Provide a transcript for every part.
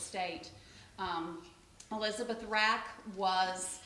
state. Elizabeth Rack was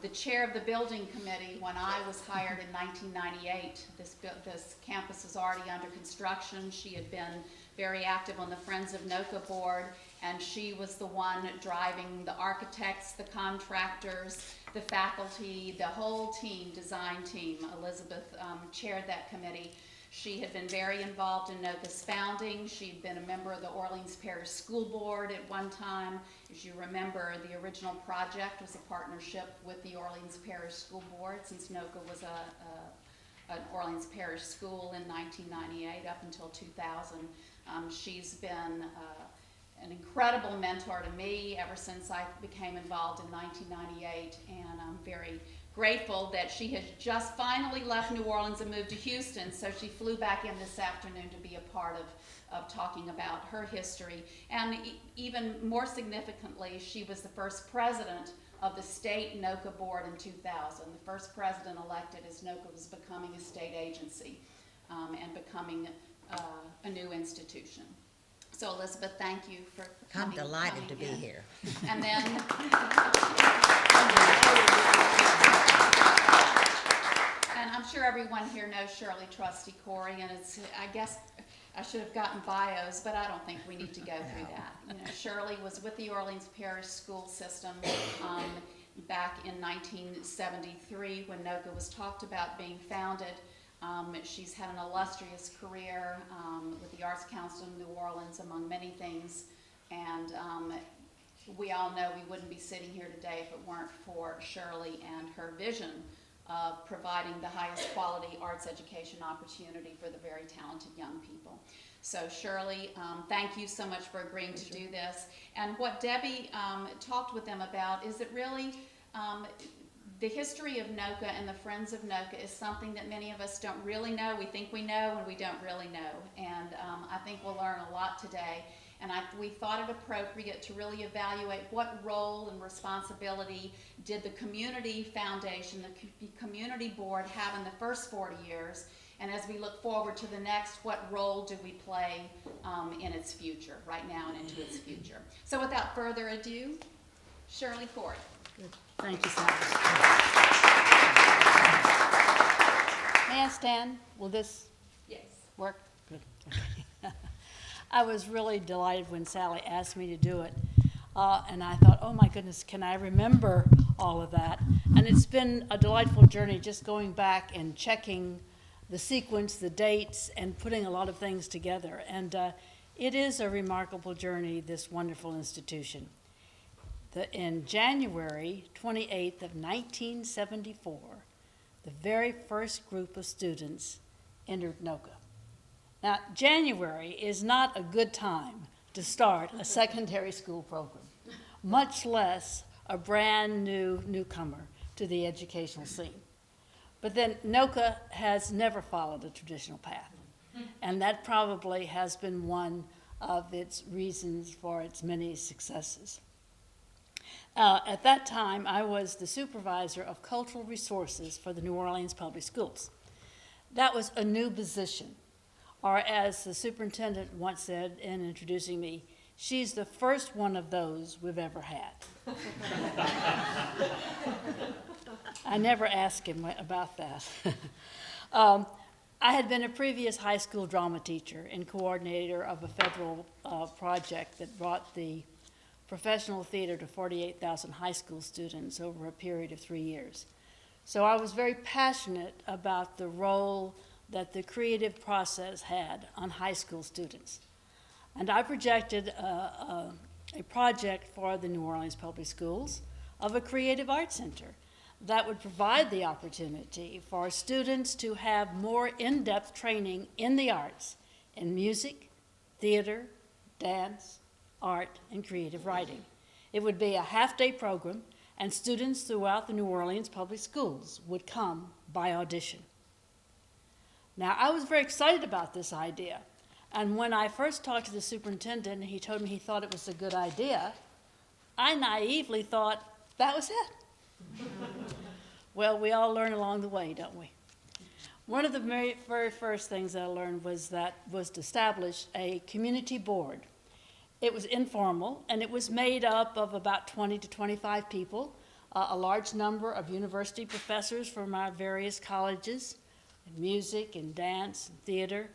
the chair of the building committee when I was hired in 1998. This campus was already under construction. She had been very active on the Friends of Noka board, and she was the one driving the architects, the contractors, the faculty, the whole team, design team. Elizabeth chaired that committee. She had been very involved in Noka's founding. She'd been a member of the Orleans Parish School Board at one time. As you remember, the original project was a partnership with the Orleans Parish School Board, since Noka was an Orleans Parish school in 1998 up until 2000. She's been an incredible mentor to me ever since I became involved in 1998, and I'm very grateful that she has just finally left New Orleans and moved to Houston, so she flew back in this afternoon to be a part of talking about her history. And even more significantly, she was the first president of the state NOCCA board in 2000, the first president elected as NOCCA was becoming a state agency and becoming a new institution. So Elizabeth, thank you for coming. I'm delighted to be here. And then and I'm sure everyone here knows Shirley Trusty Corey, and I guess I should have gotten bios, but I don't think we need to go through that. You know, Shirley was with the Orleans Parish school system back in 1973 when NOCCA was talked about being founded. She's had an illustrious career with the Arts Council of New Orleans, among many things, and we all know we wouldn't be sitting here today if it weren't for Shirley and her vision of providing the highest quality arts education opportunity for the very talented young people. So Shirley, thank you so much for agreeing to do this. And what Debbie talked with them about is that really the history of NOCCA and the Friends of NOCCA is something that many of us don't really know. We think we know and we don't really know. And I think we'll learn a lot today. And we thought it appropriate to really evaluate what role and responsibility did the community foundation, the community board have in the first 40 years. And as we look forward to the next, what role do we play in its future, right now and into its future. So without further ado, Shirley Corey. Good. Thank you so much. May I stand? Will this work? Good. Okay. I was really delighted when Sally asked me to do it. And I thought, oh my goodness, can I remember all of that? And it's been a delightful journey just going back and checking the sequence, the dates, and putting a lot of things together. And it is a remarkable journey, this wonderful institution. In January 28th of 1974, the very first group of students entered NOCCA. Now, January is not a good time to start a secondary school program, much less a brand new newcomer to the educational scene. But then NOCCA has never followed a traditional path, and that probably has been one of its reasons for its many successes. At that time, I was the supervisor of cultural resources for the New Orleans Public Schools. That was a new position, or as the superintendent once said in introducing me, she's the first one of those we've ever had. I never asked him about that. I had been a previous high school drama teacher and coordinator of a federal project that brought the professional theater to 48,000 high school students over a period of 3 years. So I was very passionate about the role that the creative process had on high school students. And I projected a project for the New Orleans Public Schools of a creative arts center that would provide the opportunity for students to have more in-depth training in the arts, in music, theater, dance, art, and creative writing. It would be a half-day program, and students throughout the New Orleans Public Schools would come by audition. Now, I was very excited about this idea, and when I first talked to the superintendent and he told me he thought it was a good idea, I naively thought that was it. Well, we all learn along the way, don't we? One of the very first things I learned was to establish a community board It was informal, and it was made up of about 20 to 25 people, a large number of university professors from our various colleges, in music and dance and theater,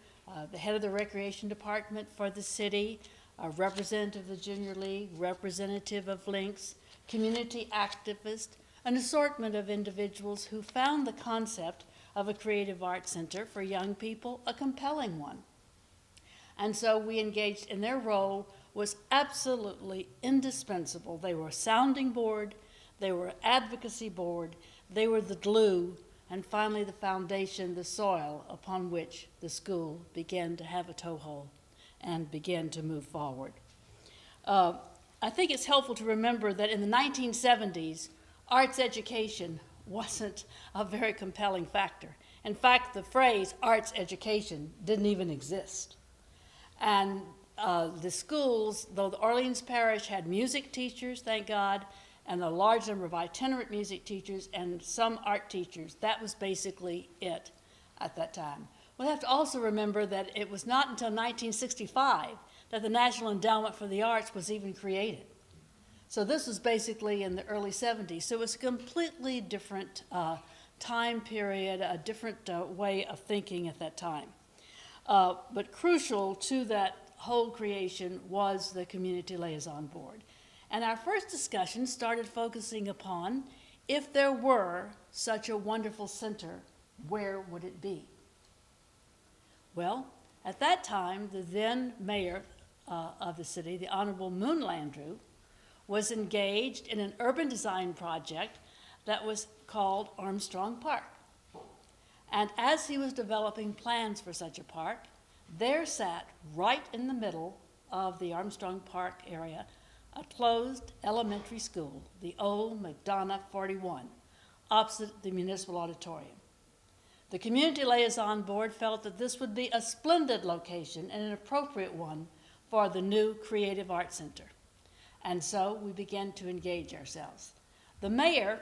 the head of the recreation department for the city, a representative of the Junior League, representative of Links, community activist, an assortment of individuals who found the concept of a creative arts center for young people a compelling one. And so we engaged, and their role was absolutely indispensable. They were a sounding board, they were an advocacy board, they were the glue, and finally the foundation, the soil upon which the school began to have a toehold and began to move forward. I think it's helpful to remember that in the 1970s, arts education wasn't a very compelling factor. In fact, the phrase arts education didn't even exist. And the schools, though the Orleans Parish had music teachers, thank God, and a large number of itinerant music teachers and some art teachers, that was basically it at that time. We have to also remember that it was not until 1965 that the National Endowment for the Arts was even created. So this was basically in the early 70s. So it was a completely different time period, a different way of thinking at that time. But crucial to that whole creation was the Community Liaison Board. And our first discussion started focusing upon, if there were such a wonderful center, where would it be? Well, at that time, the then mayor of the city, the Honorable Moon Landrieu, was engaged in an urban design project that was called Armstrong Park. And as he was developing plans for such a park, there sat right in the middle of the Armstrong Park area a closed elementary school, the old McDonough 41, opposite the municipal auditorium. The Community Liaison Board felt that this would be a splendid location and an appropriate one for the new Creative Arts Center. And so we began to engage ourselves. The mayor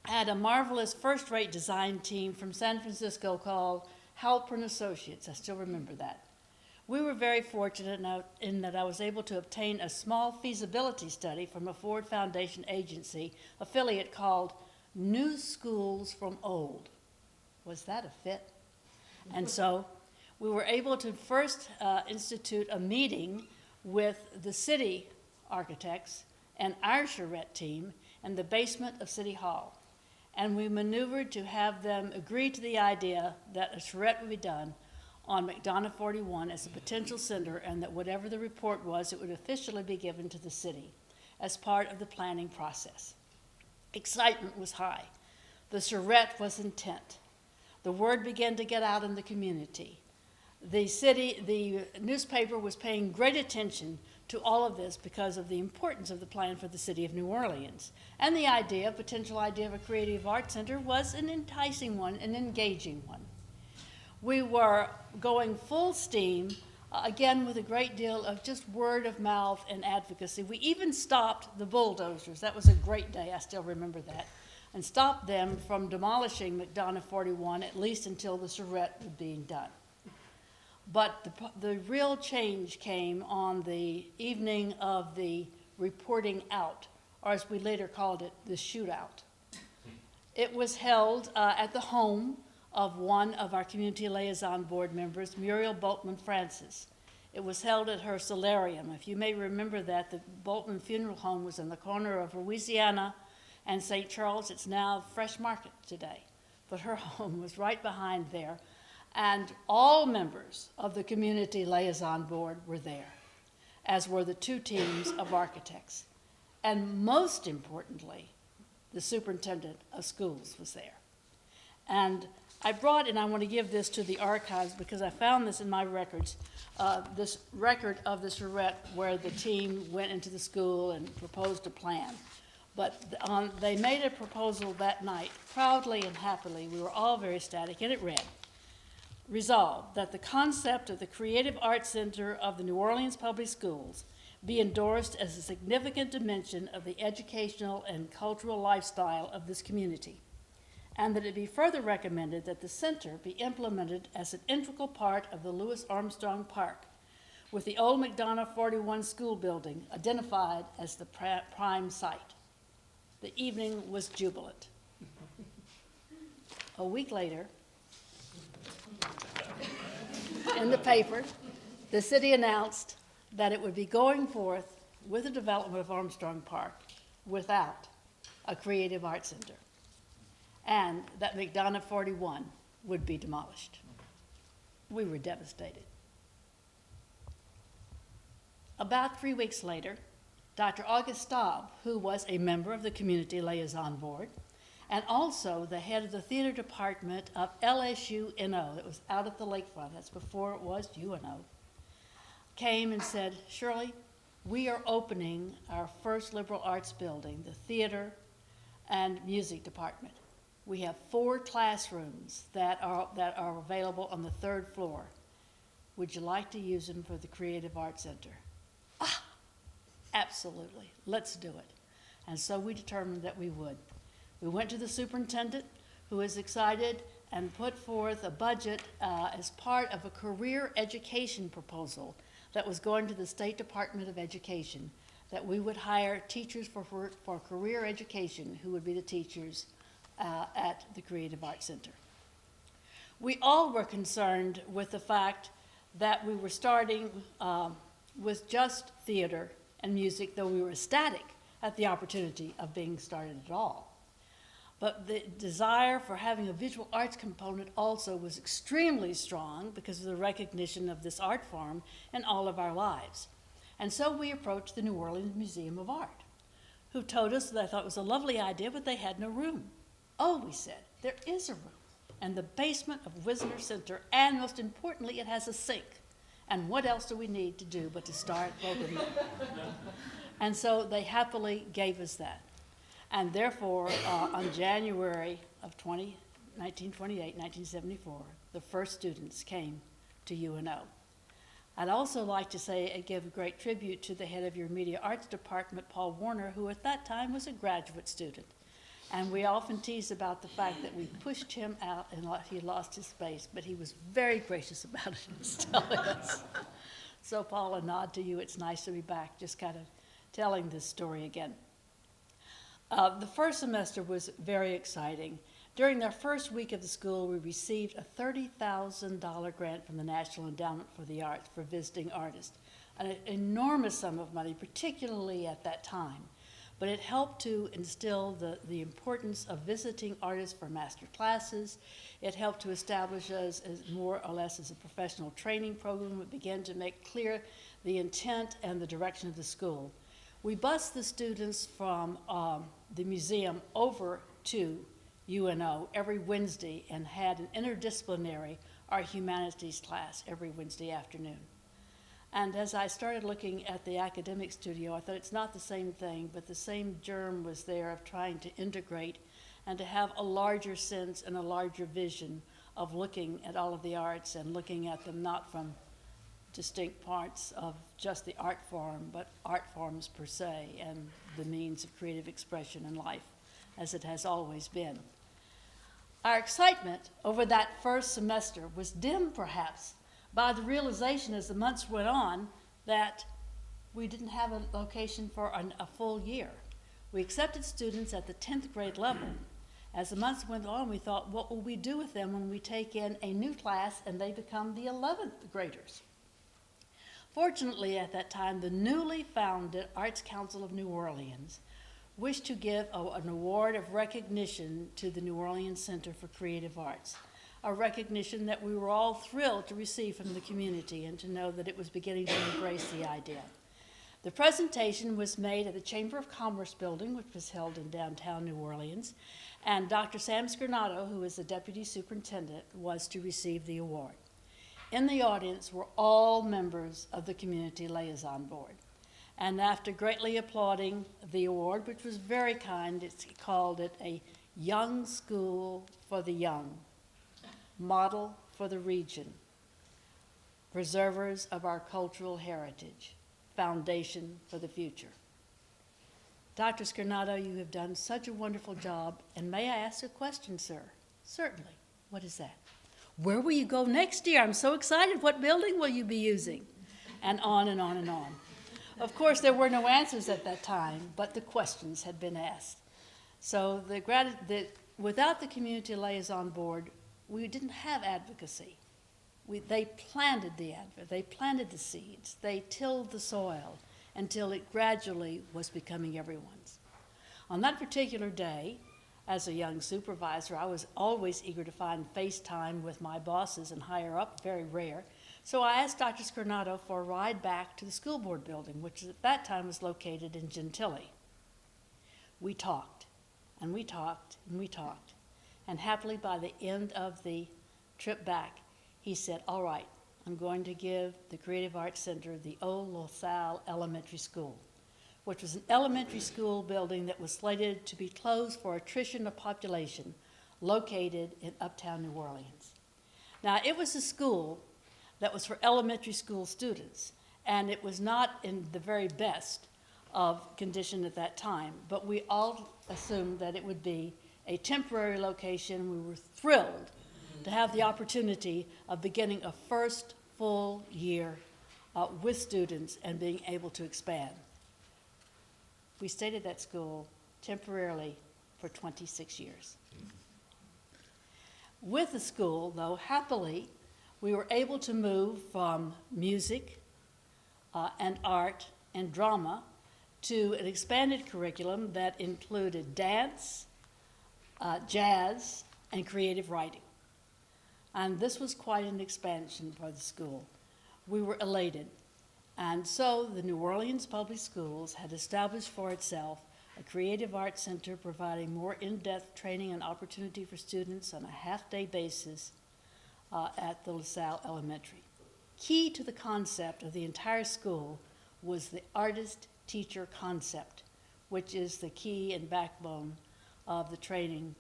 had a marvelous first-rate design team from San Francisco called Halpern Associates. I still remember that. We were very fortunate in that I was able to obtain a small feasibility study from a Ford Foundation agency affiliate called New Schools from Old. Was that a fit? And so we were able to first institute a meeting with the city architects and our charrette team in the basement of City Hall. And we maneuvered to have them agree to the idea that a charrette would be done on McDonough 41 as a potential center, and that whatever the report was, it would officially be given to the city as part of the planning process. Excitement was high. The charrette was intent. The word began to get out in the community. The newspaper was paying great attention to all of this because of the importance of the plan for the city of New Orleans. And the potential idea of a creative arts center was an enticing one, an engaging one. We were going full steam, again with a great deal of just word of mouth and advocacy. We even stopped the bulldozers. That was a great day, I still remember that, and stopped them from demolishing McDonough 41, at least until the charrette was being done. But the real change came on the evening of the reporting out, or as we later called it, the shootout. It was held at the home of one of our Community Liaison Board members, Muriel Boltman Francis. It was held at her solarium. If you may remember that, the Boltman Funeral Home was in the corner of Louisiana and St. Charles. It's now Fresh Market today, but her home was right behind there. And all members of the Community Liaison Board were there, as were the two teams of architects. And most importantly, the superintendent of schools was there. And I brought, and I want to give this to the archives because I found this in my records, this record of the charrette where the team went into the school and proposed a plan. But they made a proposal that night, proudly and happily. We were all very ecstatic, and it read, resolved that the concept of the Creative Arts Center of the New Orleans Public Schools be endorsed as a significant dimension of the educational and cultural lifestyle of this community, and that it be further recommended that the center be implemented as an integral part of the Louis Armstrong Park, with the old McDonough 41 school building identified as the prime site. The evening was jubilant. A week later, in the paper, the city announced that it would be going forth with the development of Armstrong Park without a creative arts center, and that McDonough 41 would be demolished. We were devastated. About 3 weeks later, Dr. August Staub, who was a member of the Community Liaison Board, and also the head of the theater department of LSU NO, that was out at the lakefront, that's before it was UNO, came and said, Shirley, we are opening our first liberal arts building, the theater and music department. We have 4 classrooms that are available on the 3rd floor. Would you like to use them for the Creative Arts Center? Ah, absolutely, let's do it. And so we determined that we would. We went to the superintendent, who was excited, and put forth a budget as part of a career education proposal that was going to the State Department of Education, that we would hire teachers for career education who would be the teachers at the Creative Arts Center. We all were concerned with the fact that we were starting with just theater and music, though we were ecstatic at the opportunity of being started at all. But the desire for having a visual arts component also was extremely strong because of the recognition of this art form in all of our lives. And so we approached the New Orleans Museum of Art, who told us that they thought it was a lovely idea, but they had no room. Oh, we said, there is a room, and the basement of Wisner Center, and most importantly, it has a sink. And what else do we need to do but to start programming? And so they happily gave us that. And therefore, on January of 1928, 1974, the first students came to UNO. I'd also like to say and give a great tribute to the head of your media arts department, Paul Werner, who at that time was a graduate student. And we often tease about the fact that we pushed him out and he lost his space, but he was very gracious about it and telling us. So Paul, a nod to you. It's nice to be back, just kind of telling this story again. The first semester was very exciting. During the first week of the school, we received a $30,000 grant from the National Endowment for the Arts for visiting artists, an enormous sum of money, particularly at that time. But it helped to instill the importance of visiting artists for master classes. It helped to establish us as more or less as a professional training program. It began to make clear the intent and the direction of the school. We bused the students from the museum over to UNO every Wednesday and had an interdisciplinary or humanities class every Wednesday afternoon. And as I started looking at the academic studio, I thought it's not the same thing, but the same germ was there of trying to integrate and to have a larger sense and a larger vision of looking at all of the arts and looking at them not from distinct parts of just the art form, but art forms per se and the means of creative expression in life, as it has always been. Our excitement over that first semester was dimmed, perhaps, by the realization as the months went on that we didn't have a location for a full year. We accepted students at the 10th grade level. As the months went on, we thought, what will we do with them when we take in a new class and they become the 11th graders? Fortunately, at that time, the newly founded Arts Council of New Orleans wished to give an award of recognition to the New Orleans Center for Creative Arts, a recognition that we were all thrilled to receive from the community and to know that it was beginning to embrace the idea. The presentation was made at the Chamber of Commerce building, which was held in downtown New Orleans, and Dr. Sam Scarnato, who is the deputy superintendent, was to receive the award. In the audience were all members of the Community Liaison Board. And after greatly applauding the award, which was very kind, it called it a Young School for the Young, Model for the Region, Preservers of Our Cultural Heritage, Foundation for the Future. Dr. Scarnato, you have done such a wonderful job, and may I ask a question, sir? Certainly. What is that? Where will you go next year? I'm so excited. What building will you be using? and on and on and on. Of course, there were no answers at that time, but the questions had been asked. So without the community liaison board, we didn't have advocacy. They planted they planted the seeds, they tilled the soil until it gradually was becoming everyone's. On that particular day, as a young supervisor, I was always eager to find face time with my bosses and higher up, very rare. So I asked Dr. Scornato for a ride back to the school board building, which at that time was located in Gentilly. We talked, and we talked, and we talked. And happily, by the end of the trip back, he said, all right, I'm going to give the Creative Arts Center the old LaSalle Elementary School, which was an elementary school building that was slated to be closed for attrition of population, located in uptown New Orleans. Now, it was a school that was for elementary school students, and it was not in the very best of condition at that time, but we all assumed that it would be a temporary location. We were thrilled to have the opportunity of beginning a first full year with students and being able to expand. We stayed at that school temporarily for 26 years. With the school, though, happily, we were able to move from music and art and drama to an expanded curriculum that included dance, jazz, and creative writing. And this was quite an expansion for the school. We were elated. And so the New Orleans Public Schools had established for itself a creative arts center providing more in-depth training and opportunity for students on a half-day basis at the LaSalle Elementary. Key to the concept of the entire school was the artist-teacher concept, which is the key and backbone of the training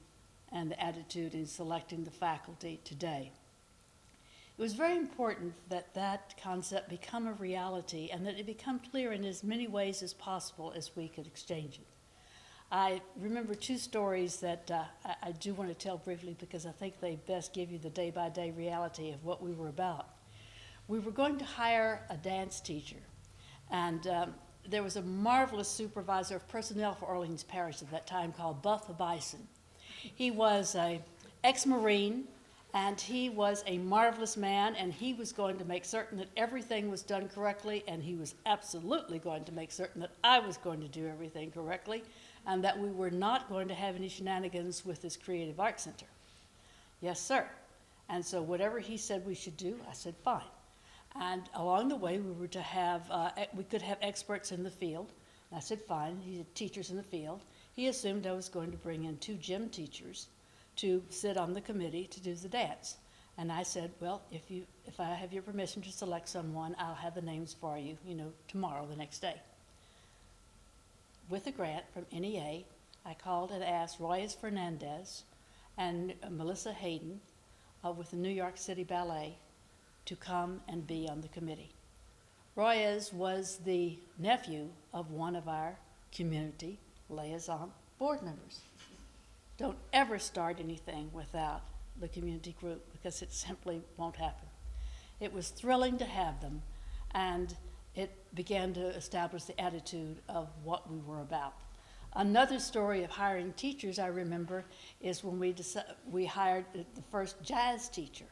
and the attitude in selecting the faculty today. It was very important that that concept become a reality and that it become clear in as many ways as possible as we could exchange it. I remember two stories that I do want to tell briefly because I think they best give you the day-by-day reality of what we were about. We were going to hire a dance teacher, and there was a marvelous supervisor of personnel for Orleans Parish at that time called Buff Bison. He was an ex-Marine, and he was a marvelous man, and he was going to make certain that everything was done correctly, and he was absolutely going to make certain that I was going to do everything correctly, and that we were not going to have any shenanigans with this Creative Arts Center. Yes, sir. And so whatever he said we should do, I said fine. And along the way, we were to have, we could have experts in the field. I said fine, he had teachers in the field. He assumed I was going to bring in 2 gym teachers to sit on the committee to do the dance. And I said, well, if I have your permission to select someone, I'll have the names for you, tomorrow, the next day. With a grant from NEA, I called and asked Royas Fernandez and Melissa Hayden with the New York City Ballet to come and be on the committee. Royas was the nephew of one of our community liaison board members. Don't ever start anything without the community group because it simply won't happen. It was thrilling to have them, and it began to establish the attitude of what we were about. Another story of hiring teachers I remember is when we hired the first jazz teacher.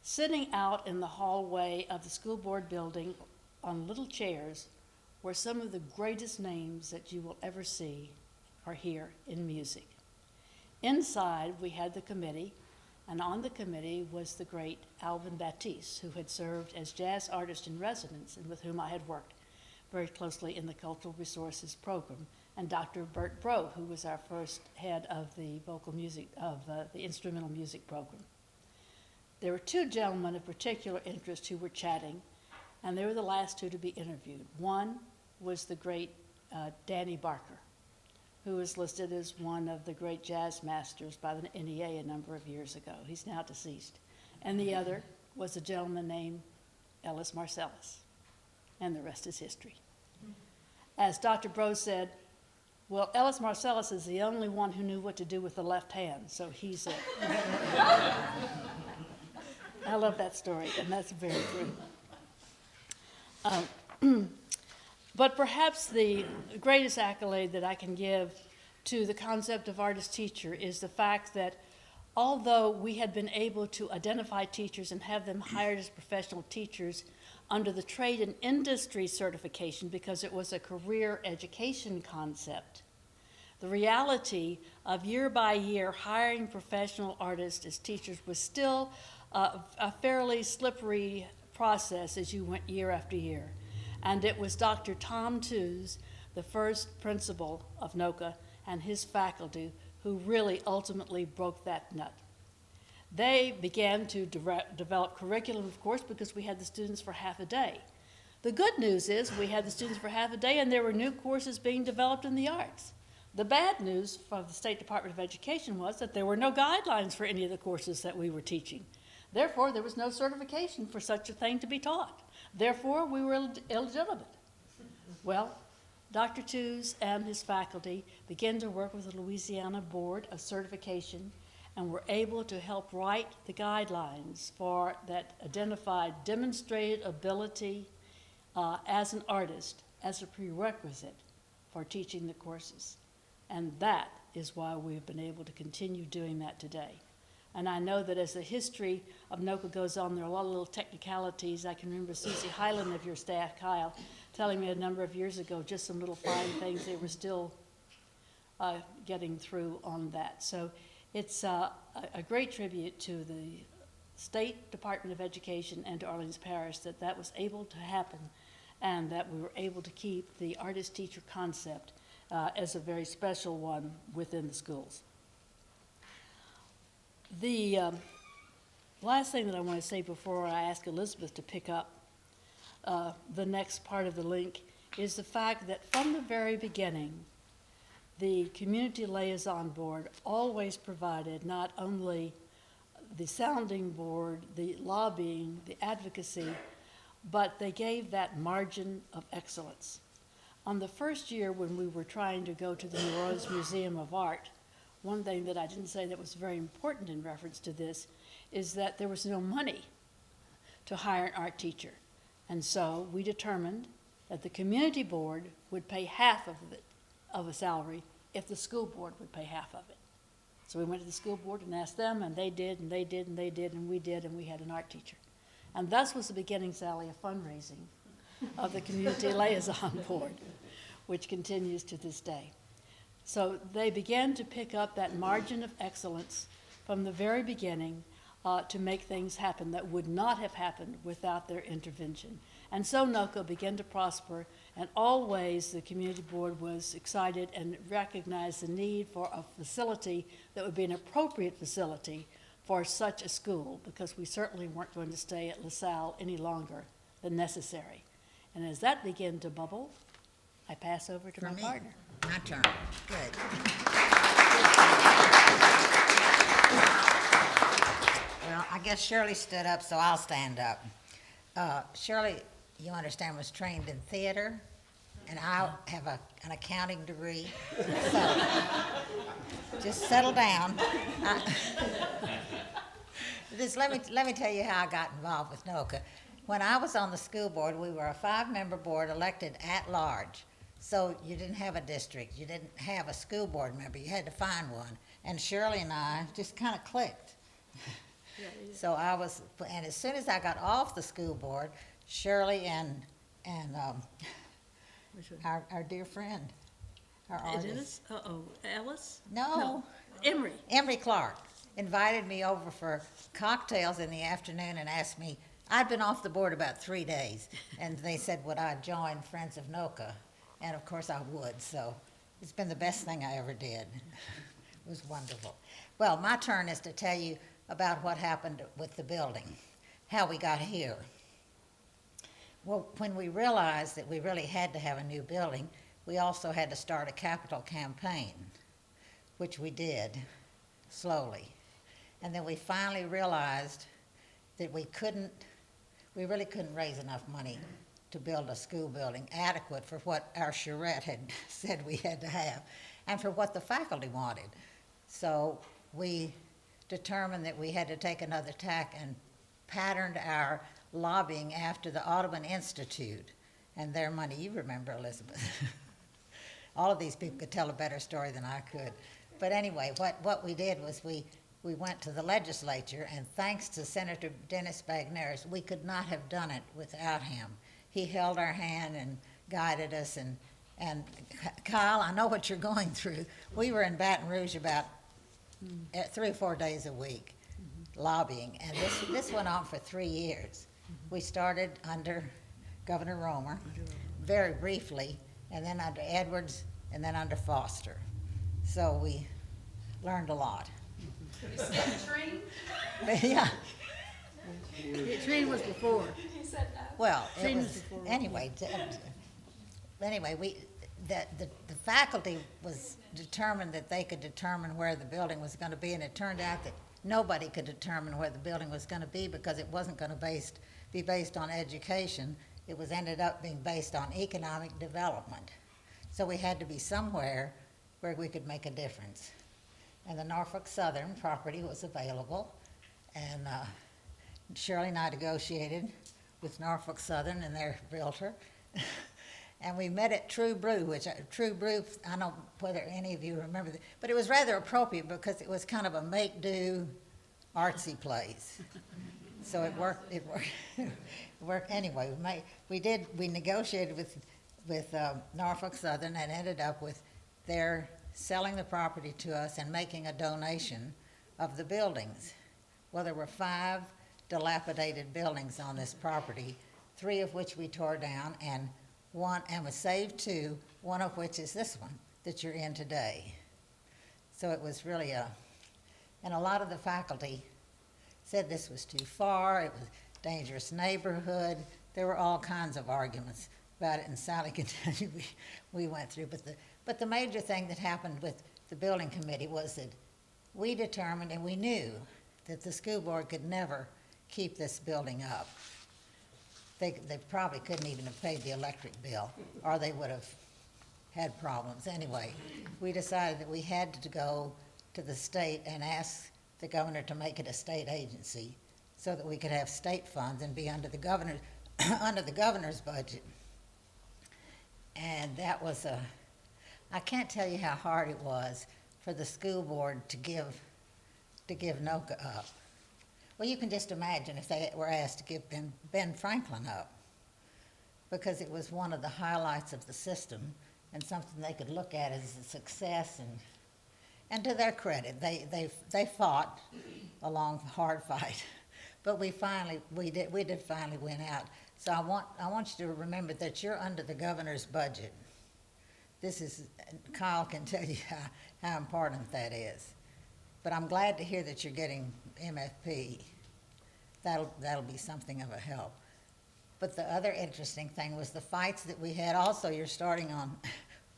Sitting out in the hallway of the school board building on little chairs were some of the greatest names that you will ever see or hear in music. Inside, we had the committee, and on the committee was the great Alvin Baptiste, who had served as jazz artist in residence and with whom I had worked very closely in the Cultural Resources program, and Dr. Bert Bro, who was our first head of the vocal music, of the instrumental music program. There were 2 gentlemen of particular interest who were chatting, and they were the last 2 to be interviewed. One was the great Danny Barker, who was listed as one of the great jazz masters by the NEA a number of years ago. He's now deceased. And the other was a gentleman named Ellis Marcellus, and the rest is history. As Dr. Bro said, well, Ellis Marcellus is the only one who knew what to do with the left hand, so he's it. I love that story, and that's very true. But perhaps the greatest accolade that I can give to the concept of artist teacher is the fact that although we had been able to identify teachers and have them hired as professional teachers under the trade and industry certification because it was a career education concept, the reality of year by year hiring professional artists as teachers was still a fairly slippery process as you went year after year. And it was Dr. Tom Tews, the first principal of NOCCA, and his faculty who really ultimately broke that nut. They began to develop curriculum, of course, because we had the students for half a day. The good news is we had the students for half a day and there were new courses being developed in the arts. The bad news from the State Department of Education was that there were no guidelines for any of the courses that we were teaching. Therefore, there was no certification for such a thing to be taught. Therefore, we were illegitimate. Well, Dr. Tews and his faculty began to work with the Louisiana Board of Certification and were able to help write the guidelines for that identified demonstrated ability as an artist as a prerequisite for teaching the courses. And that is why we've been able to continue doing that today. And I know that as the history of NOCCA goes on, there are a lot of little technicalities. I can remember Susie Hyland of your staff, Kyle, telling me a number of years ago just some little fine things they were still getting through on that. So it's a great tribute to the State Department of Education and to Orleans Parish that that was able to happen and that we were able to keep the artist-teacher concept as a very special one within the schools. The last thing that I want to say before I ask Elizabeth to pick up the next part of the link is the fact that from the very beginning, the Community Liaison Board always provided not only the sounding board, the lobbying, the advocacy, but they gave that margin of excellence. On the first year when we were trying to go to the New Orleans Museum of Art, one thing that I didn't say that was very important in reference to this is that there was no money to hire an art teacher. And so we determined that the community board would pay half of it, of a salary, if the school board would pay half of it. So we went to the school board and asked them, and they did, and they did, and they did, and we did, and we had an art teacher. And thus was the beginning, Sally, of fundraising of the Community Liaison Board, which continues to this day. So they began to pick up that margin of excellence from the very beginning to make things happen that would not have happened without their intervention. And so NOCCA began to prosper, and always the community board was excited and recognized the need for a facility that would be an appropriate facility for such a school, because we certainly weren't going to stay at LaSalle any longer than necessary. And as that began to bubble, I pass over to my partner. My turn. Good. Well, I guess Shirley stood up, so I'll stand up. Shirley, you understand, was trained in theater, and I have an accounting degree. So just settle down. Let me tell you how I got involved with NOCCA. When I was on the school board, we were a 5-member board elected at large. So you didn't have a district, you didn't have a school board member, you had to find one. And Shirley and I just kind of clicked. So and as soon as I got off the school board, Shirley and our dear friend, our artist. Ellis? No. Emery. Emery Clark invited me over for cocktails in the afternoon and asked me, I'd been off the board about 3 days, and they said, would I join Friends of NOCCA? And of course I would, so it's been the best thing I ever did. It was wonderful. Well, my turn is to tell you about what happened with the building, how we got here. Well, when we realized that we really had to have a new building, we also had to start a capital campaign, which we did slowly. And then we finally realized that we really couldn't raise enough money to build a school building adequate for what our charrette had said we had to have and for what the faculty wanted. So we determined that we had to take another tack and patterned our lobbying after the Audubon Institute and their money. You remember, Elizabeth. All of these people could tell a better story than I could. But anyway, what we did was we went to the legislature, and thanks to Senator Dennis Bagneris, we could not have done it without him. He held our hand and guided us, and Kyle, I know what you're going through. We were in Baton Rouge about 3 or 4 days a week lobbying, and this went on for 3 years. We started under Governor Romer, very briefly, and then under Edwards, and then under Foster. So we learned a lot. Yeah. Treen was before. Well, it Treen was, was before. anyway, the faculty was determined that they could determine where the building was going to be, and it turned out that nobody could determine where the building was going to be because it wasn't going to be based on education. It was ended up being based on economic development. So we had to be somewhere where we could make a difference. And the Norfolk Southern property was available, and Shirley and I negotiated with Norfolk Southern and their realtor. And we met at True Brew, which True Brew, I don't know whether any of you remember that, but it was rather appropriate because it was kind of a make-do artsy place. So it worked. It worked anyway. We negotiated with Norfolk Southern and ended up with their selling the property to us and making a donation of the buildings. Well, there were 5 dilapidated buildings on this property, 3 of which we tore down, and we saved 2, one of which is this one that you're in today. So it was really and a lot of the faculty said this was too far, it was a dangerous neighborhood. There were all kinds of arguments about it, and Sally can tell you we went through. But the major thing that happened with the building committee was that we determined and we knew that the school board could never keep this building up. They probably couldn't even have paid the electric bill, or they would have had problems. Anyway, we decided that we had to go to the state and ask the governor to make it a state agency so that we could have state funds and be under the governor's budget. And that was I can't tell you how hard it was for the school board to give NOCCA up. Well, you can just imagine if they were asked to give Ben Franklin up, because it was one of the highlights of the system and something they could look at as a success. And to their credit, they fought a long, hard fight, but we did finally win out. So I want you to remember that you're under the governor's budget. Kyle can tell you how important that is. But I'm glad to hear that you're getting MFP. That'll be something of a help. But the other interesting thing was the fights that we had. Also, you're starting on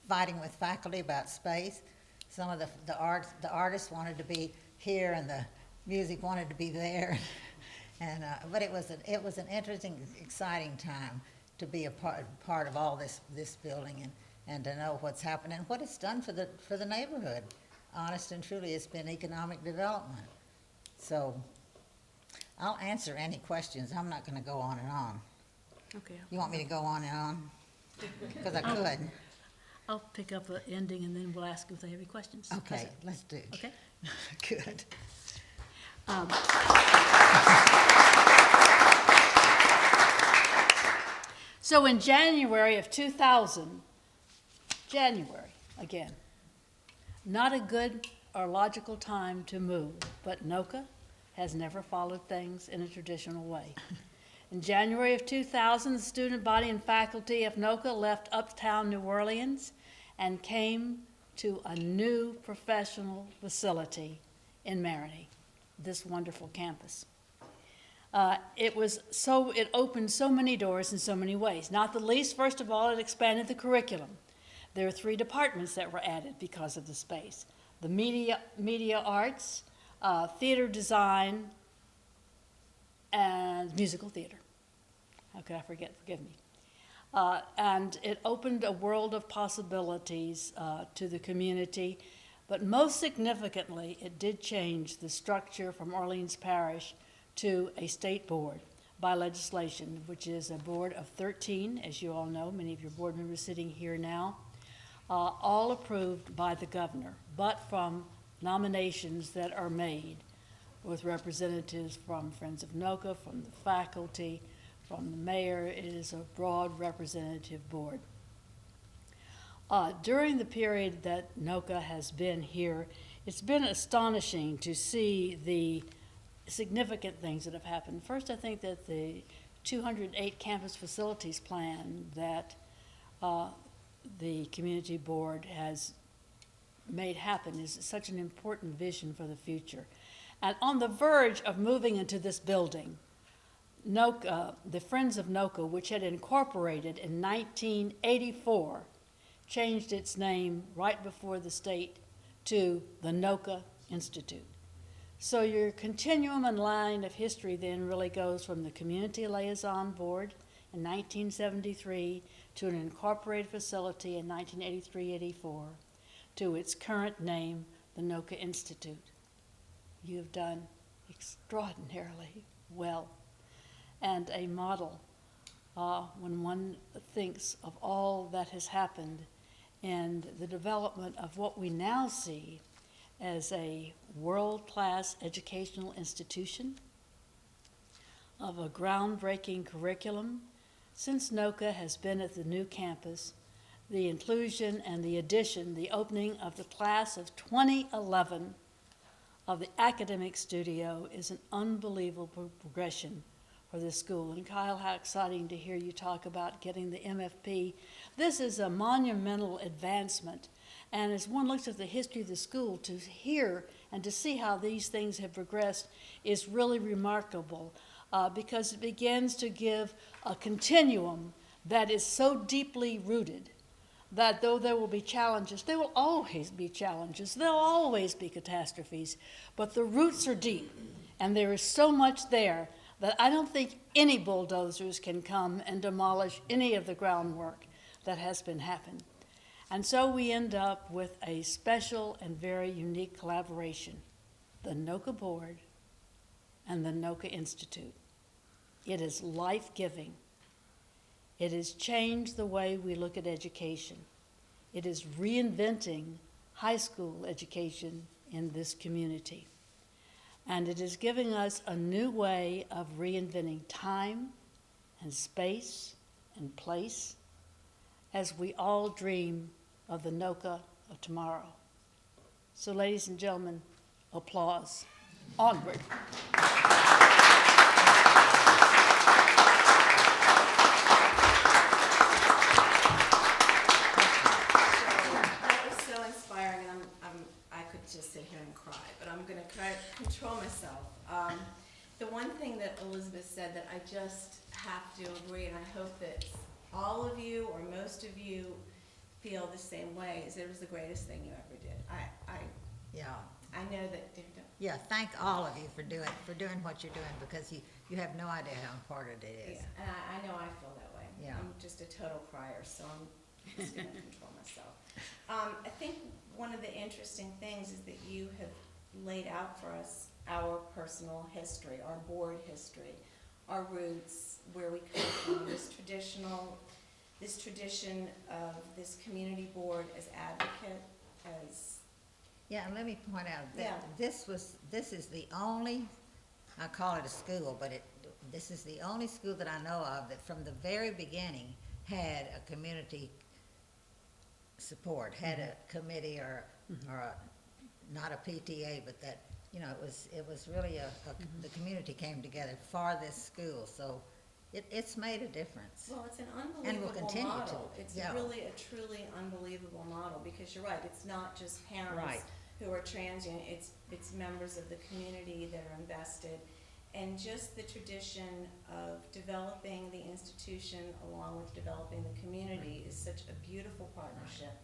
fighting with faculty about space. Some of the artists wanted to be here, and the music wanted to be there. And but it was an interesting, exciting time to be a part of all this building and to know what's happened and what it's done for the neighborhood. Honest and truly, it's been economic development. So I'll answer any questions. I'm not going to go on and on. Okay. You want me to go on and on? Because I could. I'll pick up the ending and then we'll ask if they have any questions. Okay, let's do. Okay. Good. So in January of 2000, January again, not a good or logical time to move, but NOCCA has never followed things in a traditional way. In January of 2000, the student body and faculty of NOCCA left uptown New Orleans and came to a new professional facility in Marigny, this wonderful campus. It opened so many doors in so many ways. Not the least, first of all, it expanded the curriculum. There are 3 departments that were added because of the space: the media arts, theater design, and musical theater. How could I forget? Forgive me. And it opened a world of possibilities to the community, but most significantly, it did change the structure from Orleans Parish to a state board. by legislation, which is a board of 13, as you all know, many of your board members sitting here now, all approved by the governor, but from nominations that are made with representatives from Friends of NOCCA, from the faculty, from the mayor. It is a broad representative board. During the period that NOCCA has been here, it's been astonishing to see the significant things that have happened. First, I think that the 208 campus facilities plan that the community board has made happen is such an important vision for the future. And on the verge of moving into this building, NOCCA, the Friends of NOCCA, which had incorporated in 1984, changed its name right before the state to the NOCCA Institute. So your continuum and line of history then really goes from the Community Liaison Board in 1973 to an incorporated facility in 1983-84 to its current name, the NOCCA Institute. You have done extraordinarily well, and a model when one thinks of all that has happened and the development of what we now see as a world-class educational institution, of a groundbreaking curriculum. Since NOCCA has been at the new campus, the inclusion and the addition, the opening of the class of 2011 of the academic studio is an unbelievable progression for this school. And Kyle, how exciting to hear you talk about getting the MFP. This is a monumental advancement. And as one looks at the history of the school, to hear and to see how these things have progressed is really remarkable because it begins to give a continuum that is so deeply rooted that though there will be challenges, there will always be challenges, there will always be catastrophes, but the roots are deep, and there is so much there that I don't think any bulldozers can come and demolish any of the groundwork that has been happening. And so we end up with a special and very unique collaboration, the NOCCA Board and the NOCCA Institute. It is life-giving. It has changed the way we look at education. It is reinventing high school education in this community. And it is giving us a new way of reinventing time and space and place as we all dream of the NOCCA of tomorrow. So, ladies and gentlemen, applause. Onward. That was so inspiring, and I could just sit here and cry, but I'm going to try to control myself. The one thing that Elizabeth said that I just have to agree, and I hope that all of you or most of you feel the same way, is it was the greatest thing you ever did. Yeah. I know that. Yeah, thank all of you for doing what you're doing, because you have no idea how important it is. Yeah, and I know I feel that way. Yeah. I'm just a total crier, so I'm just going to control myself. I think one of the interesting things is that you have laid out for us our personal history, our board history, our roots, where we come from, this tradition of this community board as advocate, as Yeah, and let me point out that Yeah. this is the only, I call it a school, but this is the only school that I know of that from the very beginning had a community support, had a committee or not a PTA, but that, it was really the community came together for this school, so it's made a difference. well, it's an And will unbelievable continue to, model. It's yeah. really a truly unbelievable model, because you're right, it's not just parents Right. who are transient, it's members of the community that are invested. And just the tradition of developing the institution along with developing the community is such a beautiful partnership.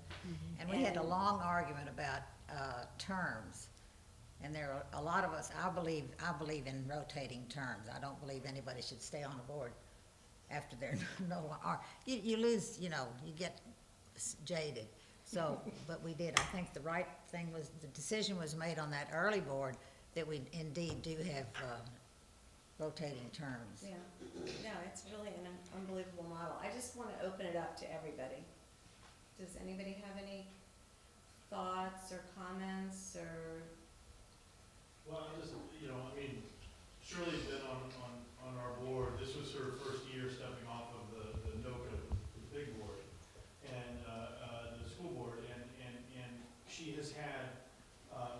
And we had a long argument about terms, and there are a lot of us, I believe in rotating terms. I don't believe anybody should stay on the board after they're no longer, you lose, you get jaded. So, but we did, I think the right thing was, the decision was made on that early board that we indeed do have rotating terms. Yeah, no, it's really an unbelievable model. I just want to open it up to everybody. Does anybody have any thoughts or comments or? Well, I just, I mean, Shirley's been on our board. This was her first year stepping off of the NOCCA, the big board, and the school board, and she has had,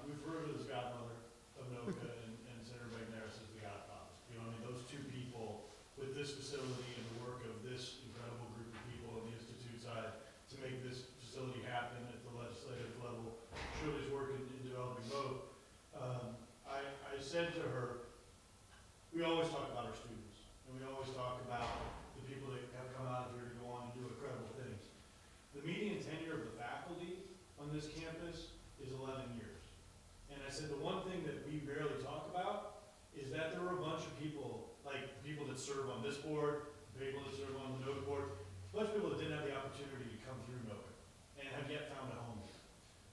we've heard of this godmother of NOCCA and Senator McNair as the godfather. I mean, those two people with this facility and the work of this incredible group of people on the Institute side to make this facility happen at the legislative level. Shirley's work in developing both. I said to her, we always talk about our students, and we always talk about the people that have come out of here to go on and do incredible things. The median tenure of the faculty on this campus is 11 years. And I said the one thing that we rarely talk about is that there were a bunch of people, like people that serve on this board, people that serve on the NOCCA board, a bunch of people that didn't have the opportunity to come through NOCCA and have yet found a home here.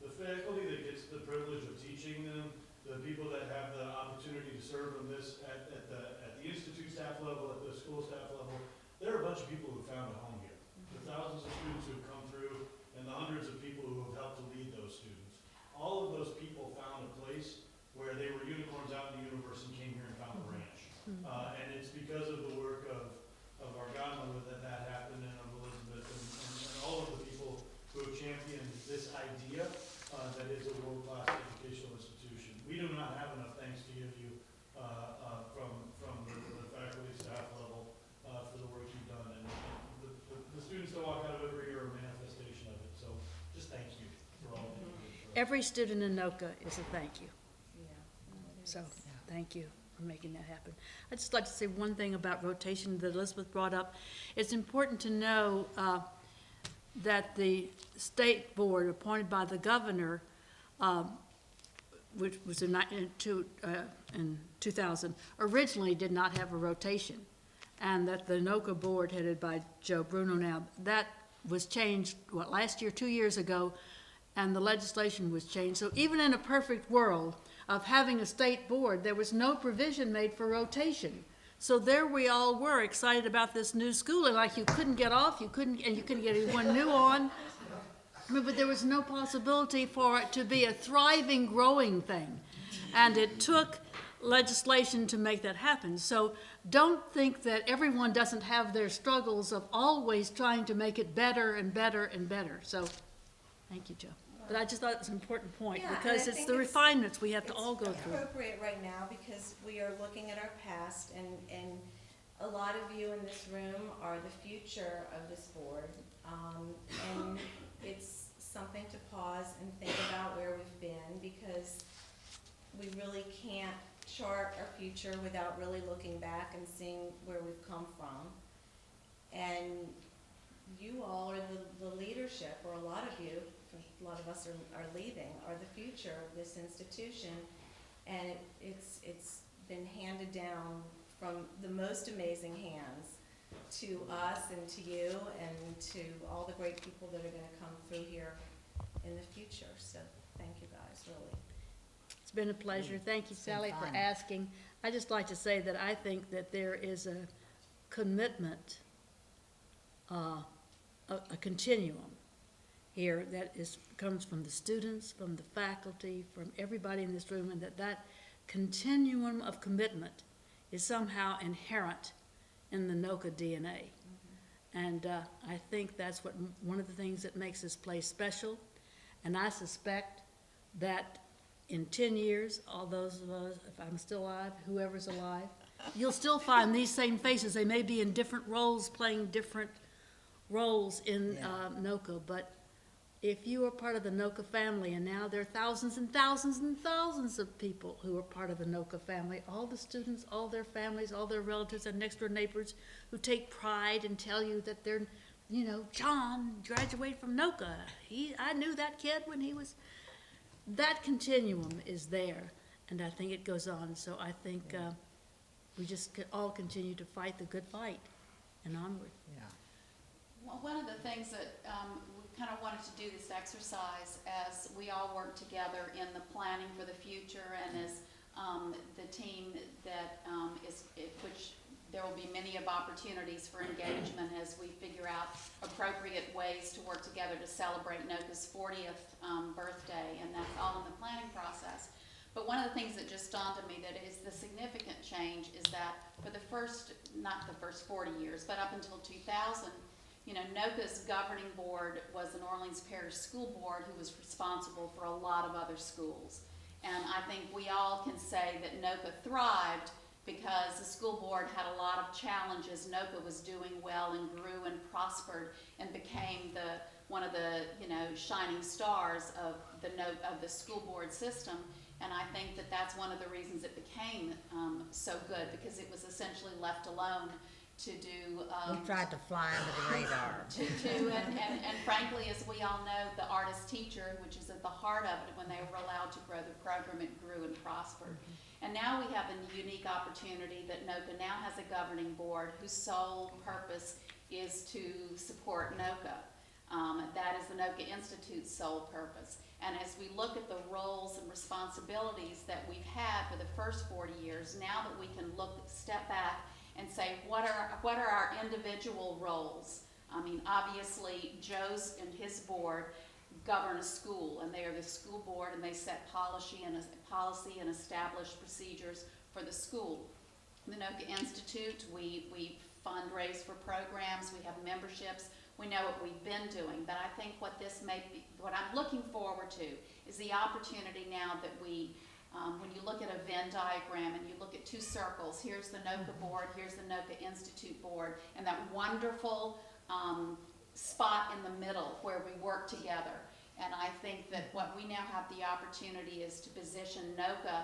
The faculty that gets the privilege of teaching them, the people that have the opportunity to serve on this at the Institute staff level, at the school staff level, there are a bunch of people who found a home here. The thousands of students who have come through and the hundreds of people who have helped to lead those students. All of those people found a place where they were unicorns out in the universe and came here and found a ranch. And it's because of the work of our godmother that happened, and of Elizabeth, and all of the people who have championed this idea that is a world-class educational institution. We do not have enough thanks to give you from the faculty staff level for the work you've done, and the students that walk out of every year are a manifestation of it. So just thank you for all that you do. Every student in NOCCA is a thank you. Yeah. No, it So, is. thank you for making that happen. I'd just like to say one thing about rotation that Elizabeth brought up. It's important to know that the state board appointed by the governor, which was in 2000, originally did not have a rotation. And that the NOCCA board headed by Joe Bruno now, that was changed, last year, 2 years ago, and the legislation was changed. So even in a perfect world of having a state board, there was no provision made for rotation. So there we all were, excited about this new school, and like you couldn't get off, you couldn't get anyone new on. I mean, but there was no possibility for it to be a thriving, growing thing. And it took legislation to make that happen. So don't think that everyone doesn't have their struggles of always trying to make it better and better and better. So, thank you, Joe. But I just thought it was an important point, Yeah, and because I it's think the refinements we have to all go It's through. appropriate right now because we are looking at our past, and a lot of you in this room are the future of this board. And it's something to pause and think about where we've been, because we really can't chart our future without really looking back and seeing where we've come from. And you all are the leadership, or a lot of you, a lot of us are leaving, are the future of this institution. And it's been handed down from the most amazing hands to us and to you and to all the great people that are gonna come through here in the future. So thank you guys, really. It's been a pleasure. Thank you, It's been Sally, for fun. asking. I'd just like to say that I think that there is a commitment, a continuum here that comes from the students, from the faculty, from everybody in this room, and that continuum of commitment is somehow inherent in the NOCCA DNA. And I think that's one of the things that makes this place special. And I suspect that in 10 years, all those of us, if I'm still alive, whoever's alive, you'll still find these same faces. They may be in different roles, playing different roles in NOCCA, but if you are part of the NOCCA family, and now there are thousands and thousands and thousands of people who are part of the NOCCA family, all the students, all their families, all their relatives and next door neighbors who take pride and tell you that they're, John graduated from NOCCA. I knew that kid when he was, that continuum is there, and I think it goes on. So I think we just all continue to fight the good fight and onward. Yeah. Well, one of the things that we kind of wanted to do this exercise as we all work together in the planning for the future, and as the team that which be many of opportunities for engagement as we figure out appropriate ways to work together to celebrate NOCCA's 40th birthday, and that's all in the planning process. But one of the things that just dawned on me that is the significant change is that for the first, not the first 40 years, but up until 2000, you know, NOCCA's governing board was the New Orleans Parish School Board, who was responsible for a lot of other schools. And I think we all can say that NOCCA thrived because the school board had a lot of challenges. NOCCA was doing well and grew and prospered and became one of the, you know, shining stars of the school board system. And I think that that's one of the reasons it became so good, because it was essentially left alone to do. We tried to fly under the radar. And frankly, as we all know, the artist teacher, which is at the heart of it, when they were allowed to grow the program, it grew and prospered. And now we have a unique opportunity that NOCCA now has a governing board whose sole purpose is to support NOCCA. That is the NOCCA Institute's sole purpose. And as we look at the roles and responsibilities that we've had for the first 40 years, now that we can step back and say, what are our individual roles? I mean, obviously, Joe's and his board govern a school, and they are the school board, and they set policy and establish procedures for the school. The NOCCA Institute, we fundraise for programs, we have memberships, we know what we've been doing, but I think what I'm looking forward to is the opportunity now that when you look at a Venn diagram and you look at two circles, here's the NOCCA board, here's the NOCCA Institute board, and that wonderful spot in the middle where we work together. And I think that what we now have the opportunity is to position NOCCA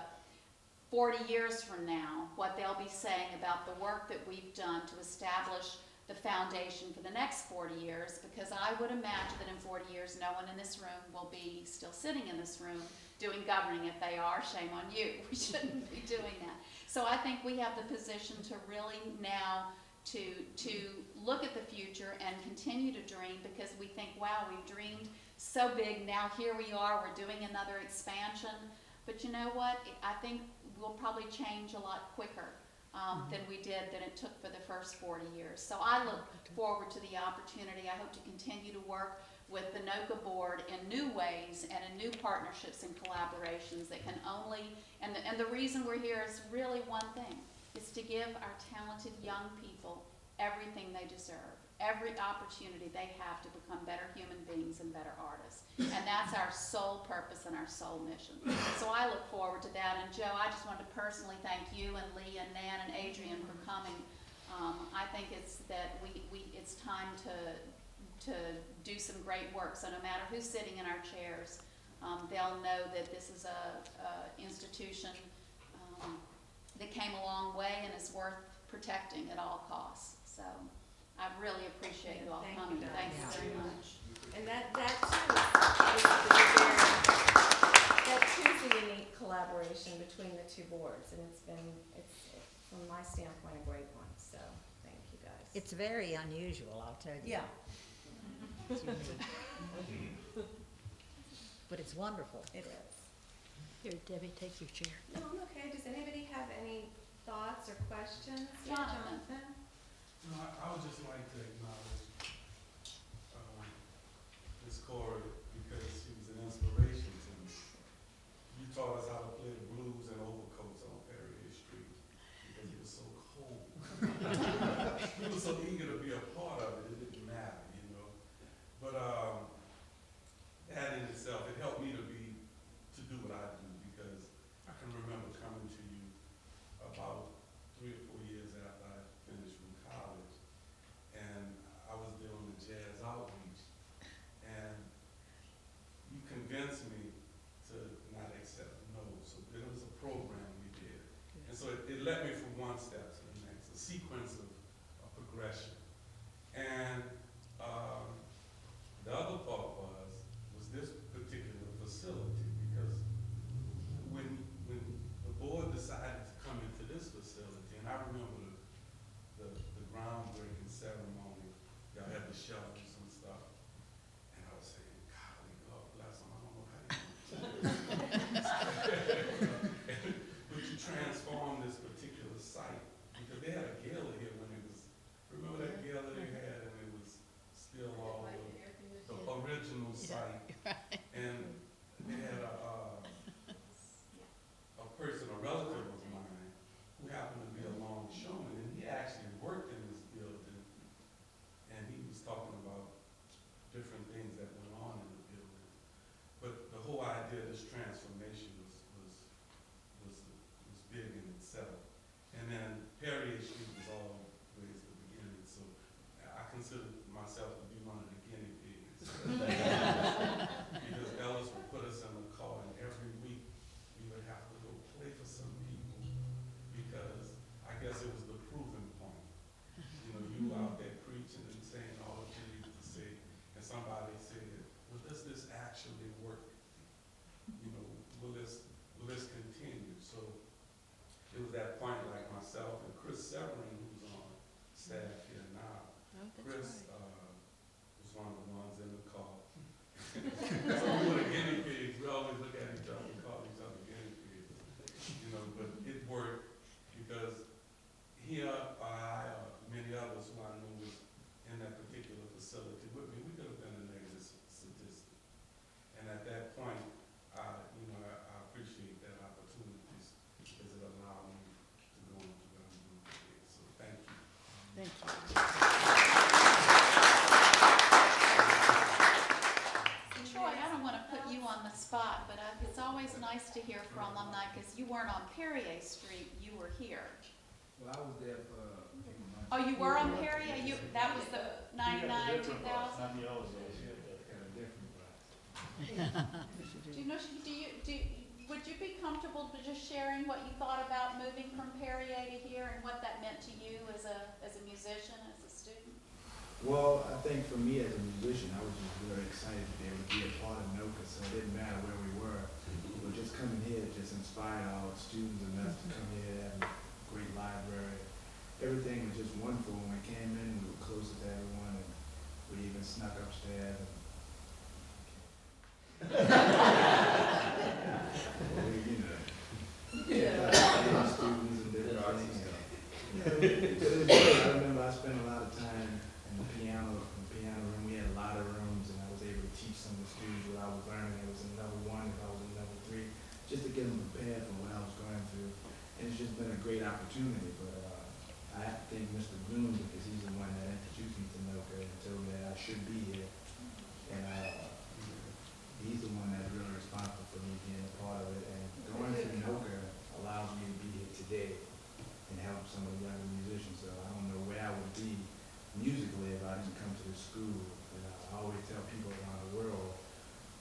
40 years from now, what they'll be saying about the work that we've done to establish the foundation for the next 40 years, because I would imagine that in 40 years, no one in this room will be still sitting in this room doing governing. If they are, shame on you. We shouldn't be doing that. So I think we have the position to really now to look at the future and continue to dream, because we think, wow, we've dreamed so big, now here we are, we're doing another expansion. But you know what? I think we'll probably change a lot quicker than it took for the first 40 years. So I look forward to the opportunity. I hope to continue to work with the NOCCA board in new ways and in new partnerships and collaborations that can only, and the reason we're here is really one thing, is to give our talented young people everything they deserve, every opportunity they have to become better human beings and better artists. And that's our sole purpose and our sole mission. So I look forward to that. And Joe, I just wanted to personally thank you and Lee and Nan and Adrian for coming. I think it's time to do some great work. So no matter who's sitting in our chairs, they'll know that this is a institution that came a long way and is worth protecting at all costs. So I really appreciate you all coming. Thank you very much. And that too is a unique collaboration between the two boards, and it's from my standpoint a great one. So thank you guys. It's very unusual, I'll tell you. Yeah. It's unique. But it's wonderful. It is. Here, Debbie, take your chair. No, I'm okay. Does anybody have any thoughts or questions? Yeah, Jonathan. Jonathan? No, I would just like to acknowledge Ms. Corey, because she was an inspiration to me. You taught us how to play the blues and overcoats on Perry Street because it was so cold. We were so eager to be a part of it, it didn't matter, you know. But that in itself, it helped me to do what I do, because I can remember coming to you about 3 or 4 years after I finished from college, and I was doing the jazz outreach, and you convinced me to not accept no. So there was a program we did, and so it led me from one step to the next, a sequence of progression. And the other part was this particular facility, because when the board decided to come into this facility, and I remember the groundbreaking ceremony, y'all had the shelves and stuff, and I was saying, golly, God bless them, I don't know how you but you transformed this particular site, because they had a gala here when they Oh, you were on Perry? That was the 99, 2000? Not the yellow bus. Do you know, would you be comfortable to just sharing what you thought about moving from Perrier to here and what that meant to you as a musician, as a student? Well, I think for me as a musician, I was just very excited to be able to be a part of NOCCA, so it didn't matter where we were. But just coming here just inspired our students and us to come here, have a great library. Everything was just wonderful. When we came in, we were closer to everyone, and we even snuck upstairs. Students and different things. It was good. I remember I spent a lot of time in the piano room. We had a lot of rooms, and I was able to teach some of the students what I was learning. It was in level 1, if I was in level 3, just to get them prepared for what I was going through. And it's just been a great opportunity. But I have to thank Mr. Bloom, because he's the one that introduced me to NOCCA and told me that I should be here. And he's the one that's really responsible for me being a part of it. And going through NOCCA allows me to be here today and help some of the younger musicians. So I don't know where I would be musically if I didn't come to this school. And I always tell people around the world,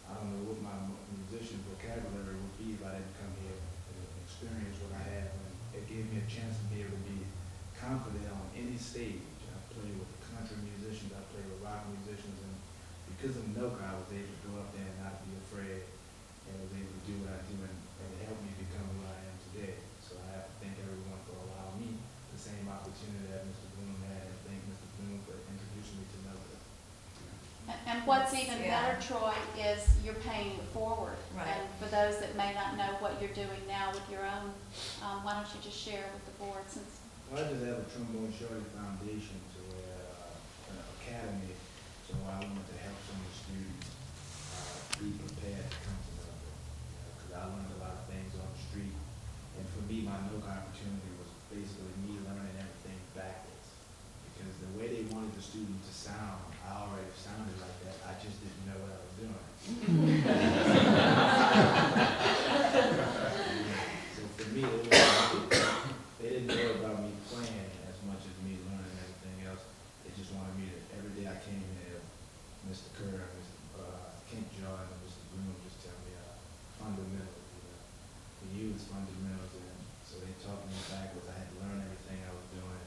I don't know what my musician vocabulary would be if I didn't come here and experience what I have. And it gave me a chance to be able to be confident on any stage. I play with country musicians, I play with rock musicians, and because of NOCCA, I was able to go up there and not be afraid, and was able to do what I do, and it helped me become who I am today. So I have to thank everyone for allowing me the same opportunity that Mr. Bloom had, and thank Mr. Bloom for introducing me to NOCCA. And what's even better, Troy, is you're paying it forward. Right. And for those that may not know what you're doing now with your own, why don't you just share with the board since. Well, I just have a Trombone Shorty Foundation to an academy, so I wanted to help some of the students be prepared to come to NOCCA. Because I learned a lot of things on the street, and for me, my NOCCA opportunity was basically me learning everything backwards. Because the way they wanted the student to sound, I already sounded like that. I just didn't know what I was doing. So for me, they didn't know about me playing as much as me learning everything else. They just wanted me to, every day I came here, Mr. Kerr, Mr. Kent Jordan, and Mr. Bloom just tell me fundamentals. For you, it's fundamentals, and so they taught me backwards. I had to learn everything I was doing,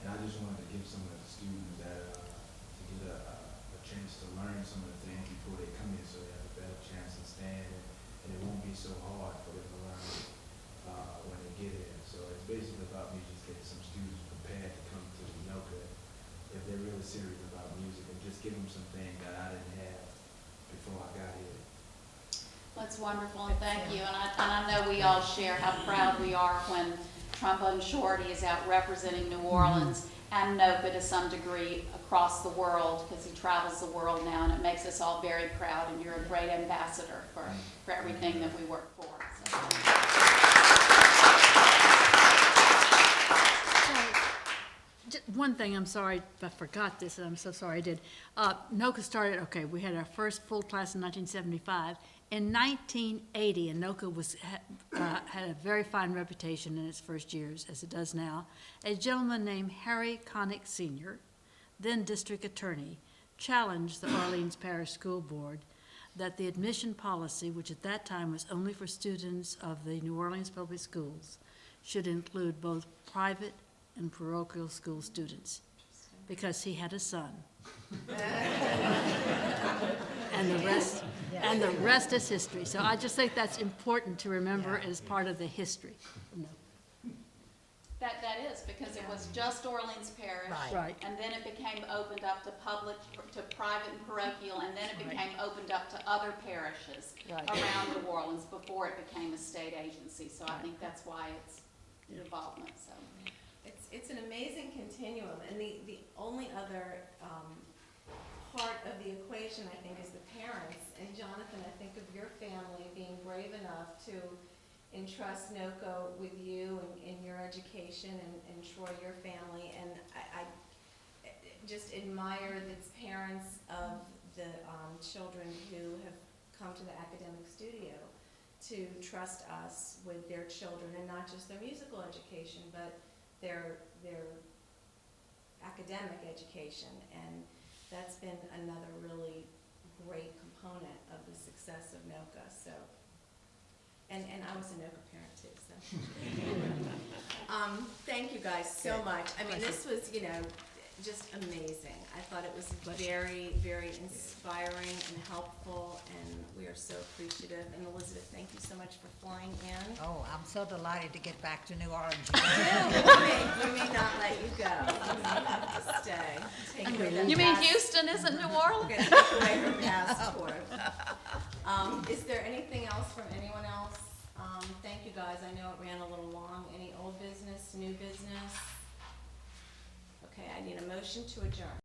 and I just wanted to give some of the students that to get a chance to learn some of the things before they come here, so they have a better chance to stand, and it won't be so hard for them to learn when they get here. So it's basically about me just getting some students prepared to come to NOCCA if they're really serious about music, and just give them some things that I didn't have before I got here. That's wonderful, and thank you. And I know we all share how proud we are when Trombone Shorty is out representing New Orleans and NOCCA to some degree across the world, because he travels the world now, and it makes us all very proud, and you're a great ambassador for everything that we work for. So. One thing, I'm sorry if I forgot this, and I'm so sorry I did. NOCCA started, okay, we had our first full class in 1975. In 1980, and NOCCA had a very fine reputation in its first years, as it does now, a gentleman named Harry Connick Sr., then district attorney, challenged the Orleans Parish School Board that the admission policy, which at that time was only for students of the New Orleans Public Schools, should include both private and parochial school students, because he had a son. And the rest is history. So I just think that's important to remember as part of the history. That is, because it was just Orleans Parish. Right. And then it became opened up to public, to private and parochial, and then it became opened up to other parishes around New Orleans before it became a state agency. So I think that's why it's involvement, so. It's an amazing continuum, and the only other part of the equation, I think, is the parents. And Jonathan, I think of your family being brave enough to entrust NOCCA with you and your education, and Troy, your family. And I just admire the parents of the children who have come to the academic studio to trust us with their children, and not just their musical education, but their academic education, and that's been another really great component of the success of NOCCA, so. And I was a NOCCA parent too, so. Thank you guys so much. I mean, this was, you know, just amazing. I thought it was very, very inspiring and helpful, and we are so appreciative. And Elizabeth, thank you so much for flying in. Oh, I'm so delighted to get back to New Orleans. We may not let you go. You may have to stay. Take away that You mean pass- Houston isn't New We're Orleans? gonna take away her passport. Is there anything else from anyone else? Thank you guys. I know it ran a little long. Any old business, new business? Okay, I need a motion to adjourn.